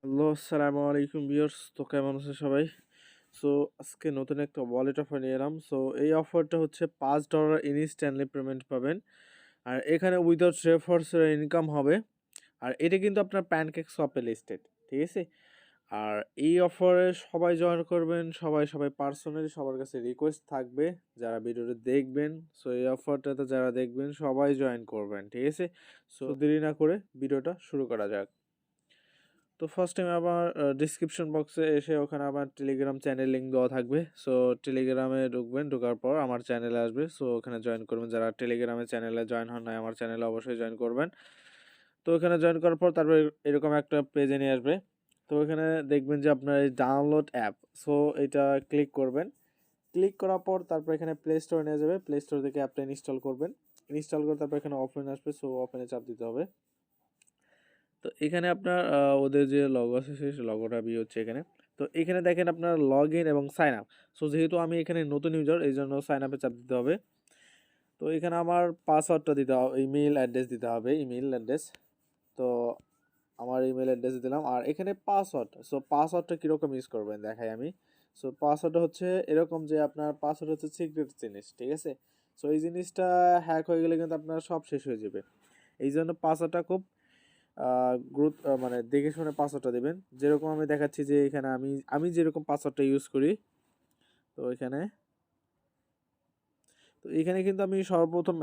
Hello, আসসালামু আলাইকুম viewers. তো কেমন আছেন সবাই? সো আজকে নতুন একটা ওয়ালেট অফার নিয়ে এলাম। সো এই অফারটা হচ্ছে $5 ইনস্ট্যান্টলি পেমেন্ট পাবেন। আর এখানে উইথআউট রেফারেন্স ইনকাম হবে। আর এটা কিন্তু আপনার প্যানকেক সোয়াপে লিস্টেড। ঠিক আছে? আর এই অফারে সবাই জয়েন করবেন, সবাই পার্সোনালি সবার কাছে রিকোয়েস্ট থাকবে যারা ভিডিওটা দেখবেন। সো এই অফারটাতে যারা দেখবেন সবাই জয়েন করবেন। ঠিক আছে? সো দেরি না করে ভিডিওটা শুরু করা যাক। তো ফার্স্ট টাইম আমার ডিসক্রিপশন বক্সে এসে ওখানে আমার টেলিগ্রাম চ্যানেল লিঙ্ক দেওয়া থাকবে। সো টেলিগ্রামে ঢুকবেন, ঢোকার পর আমার চ্যানেলে আসবে। সো ওখানে জয়েন করবেন। যারা টেলিগ্রামে চ্যানেলে জয়েন হন নাই, আমার চ্যানেলে অবশ্যই জয়েন করবেন। তো ওখানে জয়েন করার পর তারপরে এরকম একটা পেজে নিয়ে আসবে। তো এখানে দেখবেন যে আপনার এই ডাউনলোড অ্যাপ। সো এটা ক্লিক করবেন। ক্লিক করার পর তারপর এখানে প্লে স্টোরে নিয়ে যাবে। প্লে স্টোর থেকে অ্যাপটা ইনস্টল করবেন। ইনস্টল করে তারপর এখানে ওপেন আসবে। সো ওপেনে চাপ দিতে হবে। তো এখানে আপনার ওদের যে লগো আছে সেই লগোটা হচ্ছে এখানে। তো এখানে দেখেন আপনার লগ ইন এবং সাইন আপ। সো যেহেতু আমি এখানে নতুন ইউজার এই জন্য সাইন আপে চাপ দিতে হবে। তো এখানে আমার পাসওয়ার্ডটা দিতে হবে, ইমেল অ্যাড্রেস দিতে হবে, ইমেল অ্যাড্রেস। তো আমার ইমেল অ্যাড্রেস দিলাম আর এখানে পাসওয়ার্ড। সো পাসওয়ার্ডটা কীরকম ইউজ করবেন দেখাই আমি। সো পাসওয়ার্ডটা হচ্ছে এরকম যে আপনার পাসওয়ার্ড হচ্ছে সিক্রেট জিনিস, ঠিক আছে? সো এই জিনিসটা হ্যাক হয়ে গেলে কিন্তু আপনার সব শেষ হয়ে যাবে। এই জন্য পাসওয়ার্ডটা খুব মানে দেখে শুনে পাসওয়ার্ডটা দেবেন। যেরকম আমি দেখাচ্ছি যে এখানে আমি যেরকম পাসওয়ার্ডটা ইউজ করি। তো এখানে কিন্তু আমি সর্বপ্রথম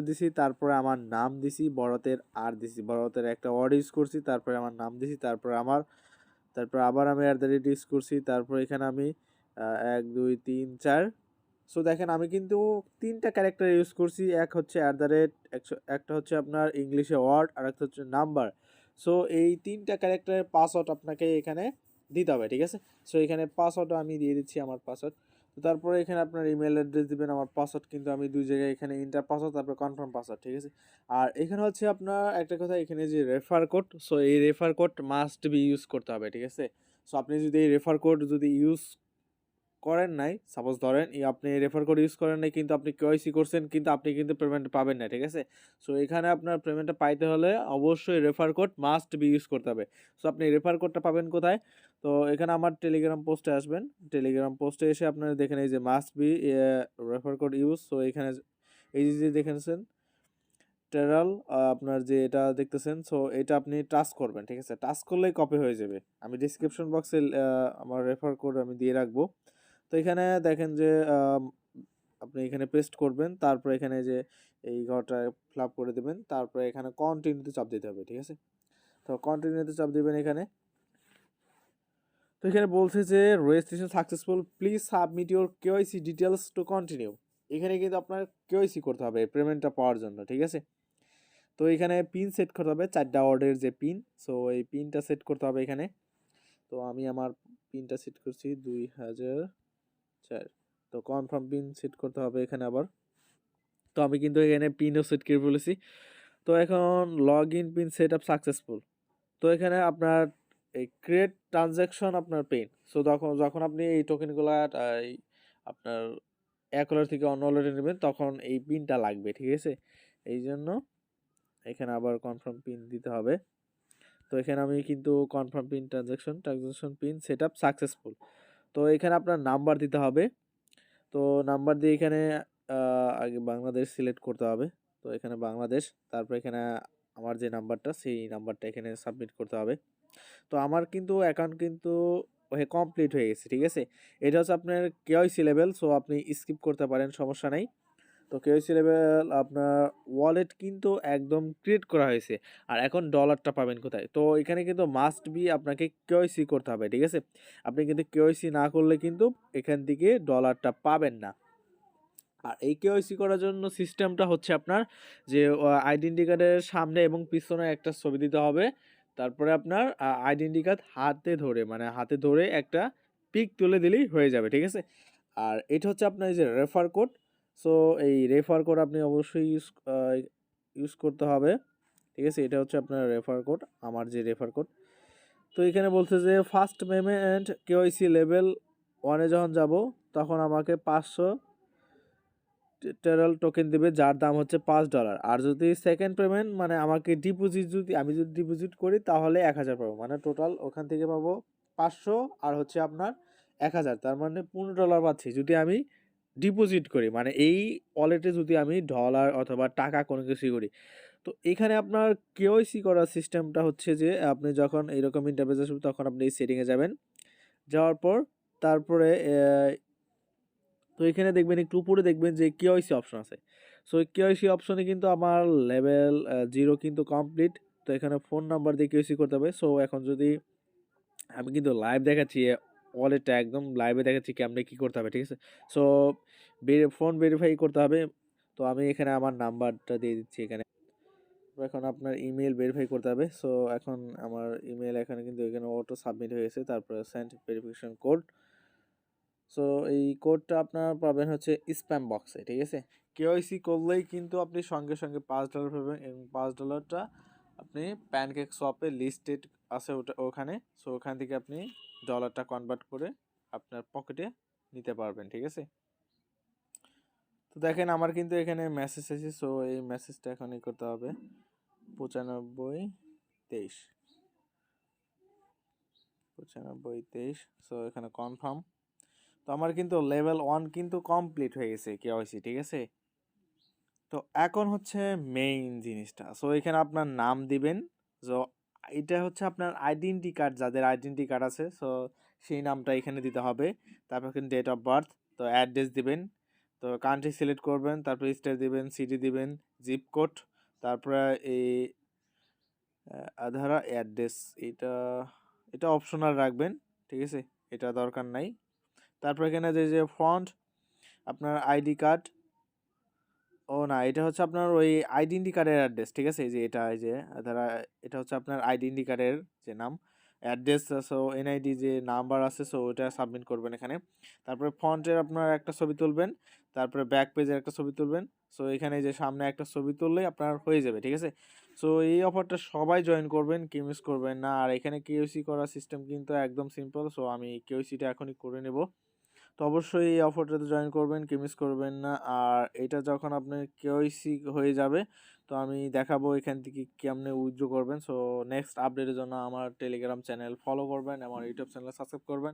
দিছি, তারপরে আমার নাম দিছি বড়তের আর দিছি বড়তের একটা ওয়ার্ড ইউজ করছি, তারপরে আমার নাম দিছি, তারপর আবার আমি ইউজ করছি, তারপর এখানে আমি ১ ২ ৩ ৪। সো দেখেন আমি কিন্তু ৩টা ক্যারেক্টার ইউজ করছি। এক হচ্ছে একটা হচ্ছে আপনার ইংলিশে ওয়ার্ড আর একটা হচ্ছে নাম্বার। সো এই ৩টা ক্যারেক্টারের পাসওয়ার্ড আপনাকে এখানে দিতে হবে, ঠিক আছে? সো এখানে পাসওয়ার্ডও আমি দিয়ে দিচ্ছি আমার পাসওয়ার্ড। তো তারপরে এখানে আপনার ইমেল অ্যাড্রেস দিবেন। আমার পাসওয়ার্ড কিন্তু আমি ২ জায়গায় এখানে ইন্টার পাসওয়ার্ড তারপর কনফার্ম পাসওয়ার্ড, ঠিক আছে? আর এখানে হচ্ছে আপনার একটা কথা, এখানে যে রেফার কোড, সো এই refer code must be use করতে হবে, ঠিক আছে? সো আপনি যদি এই রেফার কোড যদি ইউজ করেন নাই, সাপোজ ধরেন আপনি রেফার কোড ইউজ করেন নাই কিন্তু আপনি কেওয়াইসি করছেন কিন্তু আপনি কিন্তু পেমেন্ট পাবেন না, ঠিক আছে? সো এখানে আপনার পেমেন্টটা পাইতে হলে অবশ্যই refer code must be use করতে হবে। সো আপনি রেফার কোডটা পাবেন কোথায়? তো এখানে আমার টেলিগ্রাম পোস্টে আসবেন। টেলিগ্রাম পোস্টে এসে আপনারা দেখেন এই যে must be refer code use. So এখানে এই যে দেখেছেন টেরাল, আপনার যে এটা দেখতেছেন, সো এটা আপনি টাচ করবেন, ঠিক আছে? টাচ করলেই কপি হয়ে যাবে। আমি ডিসক্রিপশন বক্সে আমার রেফার কোড আমি দিয়ে রাখবো। তো এখানে দেখেন যে আপনি এখানে পেস্ট করবেন, তারপর এখানে যে এই ঘরটা ফিল আপ করে দেবেন, তারপরে এখানে কন্টিনিউতে চাপ দিতে হবে, ঠিক আছে? তো কন্টিনিউতে চাপ দিবেন এখানে। তো এখানে বলছে যে registration successful, please submit your KYC details to continue. এখানে কিন্তু আপনার কেওয়াইসি করতে হবে পেমেন্টটা পাওয়ার জন্য, ঠিক আছে? তো এখানে পিন সেট করতে হবে, 4টা ওয়ার্ডের যে পিন। সো এই পিনটা সেট করতে হবে এখানে। তো আমি আমার পিনটা সেট করছি ২০০৪। তো কনফার্ম পিন সেট করতে হবে এখানে আবার। তো আমি কিন্তু এখানে পিনও সেট করে ফেলেছি। তো এখন log in pin set up successful. তো এখানে আপনার এই ক্রিয়েট ট্রানজ্যাকশন আপনার পিন। সো যখন আপনি এই টোকেনগুলা আপনার এক ওয়ালেট থেকে অন্য ওয়ালেটে নেবেন তখন এই পিনটা লাগবে, ঠিক আছে? এই জন্য এখানে আবার কনফার্ম পিন দিতে হবে। তো এখানে আমি কিন্তু confirm pin transaction pin set up successful. তো এখানে আপনার নাম্বার দিতে হবে। তো নাম্বার দিয়ে এখানে আগে বাংলাদেশ সিলেক্ট করতে হবে। তো এখানে বাংলাদেশ, তারপর এখানে আমার যে নাম্বারটা সেই নাম্বারটা এখানে সাবমিট করতে হবে। তো আমার কিন্তু অ্যাকাউন্ট কিন্তু কমপ্লিট হয়ে গেছে, ঠিক আছে? এটা হচ্ছে আপনার কেওয়াইসি লেভেল। সো আপনি স্কিপ করতে পারেন, সমস্যা নাই। তো কেওয়াইসি লেভেল আপনার ওয়ালেট কিন্তু একদম ক্রিয়েট করা হয়েছে। আর এখন ডলারটা পাবেন কোথায়? তো এখানে কিন্তু মাস্ট বি আপনাকে কেওয়াইসি করতে হবে, ঠিক আছে? আপনি কিন্তু কেওয়াইসি না করলে কিন্তু এখান থেকে ডলারটা পাবেন না। আর এই কেওয়াইসি করার জন্য সিস্টেমটা হচ্ছে আপনার যে আইডেন্টি কার্ডের সামনে এবং পিছনে একটা ছবি দিতে হবে। তারপরে আপনার আইডেন্টি কার্ড হাতে ধরে একটা পিক তুলে দিলেই হয়ে যাবে, ঠিক আছে? আর এটা হচ্ছে আপনার এই যে রেফার কোড। সো এই রেফার কোড আপনি অবশ্যই ইউজ করতে হবে, ঠিক আছে? এটা হচ্ছে আপনার রেফার কোড, আমার যে রেফার কোড। তো এখানে বলছে যে ফার্স্ট পেমেন্ট কেওয়াইসি লেভেল 1-এ যখন যাব তখন আমাকে 500 টেরাল টোকেন দিবে, যার দাম হচ্ছে $5। আর যদি সেকেন্ড পেমেন্ট মানে আমাকে ডিপোজিট, আমি যদি ডিপোজিট করি তাহলে 1000 পাবো, মানে টোটাল ওখান থেকে পাবো 500 আর হচ্ছে আপনার 1000, তার মানে $15 পাচ্ছি যদি আমি ডিপোজিট করি, মানে এই ওয়ালেটে যদি আমি ডলার অথবা টাকা কোনো কিছুই করি। তো এখানে আপনার কেওয়াইসি করার সিস্টেমটা হচ্ছে যে আপনি যখন এইরকম ইন্টারফেস আসবে তখন আপনি এই সেটিংয়ে যাবেন, যাওয়ার পর তারপরে তো এখানে দেখবেন একটু উপরে দেখবেন যে কেওয়াইসি অপশন আছে। সো কেওয়াইসি অপশনে কিন্তু আমার লেভেল 0 কিন্তু কমপ্লিট। তো এখানে ফোন নাম্বার দিয়ে কেওয়াইসি করতে হবে। সো এখন যদি আমি কিন্তু লাইভ দেখাচ্ছি, ওয়ালেটটা একদম লাইভে দেখাচ্ছি কেমনে কি করতে হবে, ঠিক আছে? সো ফোন ভেরিফাই করতে হবে। তো আমি এখানে আমার নাম্বারটা দিয়ে দিচ্ছি এখানে। এখন আপনার ইমেল ভেরিফাই করতে হবে। সো এখন আমার ইমেল এখানে কিন্তু এখানে অটো সাবমিট হয়ে গেছে। তারপরে সেন্ড ভেরিফিকেশন কোড। সো এই কোডটা আপনার পাবেন হচ্ছে স্প্যাম বক্সে, ঠিক আছে? কেওয়াইসি করলেই কিন্তু আপনি সঙ্গে সঙ্গে $5 পাবেন এবং $5টা আপনি প্যানকেক সোয়াপে লিস্টেড আছে ওখানে। সো ওখান থেকে আপনি ডলারটা কনভার্ট করে আপনার পকেটে নিতে পারবেন, ঠিক আছে? তো দেখেন আমার কিন্তু এখানে মেসেজ এসেছে। সো এই মেসেজটা এখন করতে হবে 9523 9523। সো এখানে কনফার্ম। তো আমার কিন্তু লেভেল 1 কিন্তু কমপ্লিট হয়ে গেছে কেওয়াইসি, ঠিক আছে? তো এখন হচ্ছে মেইন জিনিসটা। সো এখানে আপনার নাম দিবেন। সো এটা হচ্ছে আপনার আইডেন্টি কার্ড, যাদের আইডেন্টি কার্ড আছে সো সেই নামটা এখানে দিতে হবে। তারপর এখানে ডেট অফ বার্থ, তো অ্যাড্রেস দিবেন, তো কান্ট্রি সিলেক্ট করবেন, তারপর স্টেট দিবেন, সিটি দিবেন, জিপ কোড, তারপরে এই আধার অ্যাড্রেস, এটা এটা অপশনাল রাখবেন, ঠিক আছে? এটা দরকার নাই। তারপর এখানে যে ফন্ট আপনার আইডি কার্ড, ও না, এটা হচ্ছে আপনার ওই আইডেন্টি কার্ডের অ্যাড্রেস, ঠিক আছে? এই যে এটা, এই যে ধরা, এটা হচ্ছে আপনার আইডেন্টি কার্ডের যে নাম, অ্যাড্রেস। সো এনআইডি যে নাম্বার আছে সো ওটা সাবমিট করবেন এখানে। তারপরে ফন্টের আপনার একটা ছবি তুলবেন, তারপরে ব্যাক পেজের একটা ছবি তুলবেন। সো এখানে যে সামনে একটা ছবি তুললেই আপনার হয়ে যাবে, ঠিক আছে? সো এই অফারটা সবাই জয়েন করবেন, কেউ মিস করবেন না। আর এখানে কেওসি করার সিস্টেম কিন্তু একদম সিম্পল। সো আমি কেওসিটা এখনই করে নেব। তো অবশ্যই এই অফারটাতে জয়েন করবেন, কেউ মিস করবেন না। আর এটা যখন আপনার কেওয়াইসি হয়ে যাবে তো আমি দেখাবো এখান থেকে কেমনে উইথড্র করবেন। সো নেক্সট আপডেটের জন্য আমার টেলিগ্রাম চ্যানেল ফলো করবেন, আমার ইউটিউব চ্যানেল সাবস্ক্রাইব করবেন।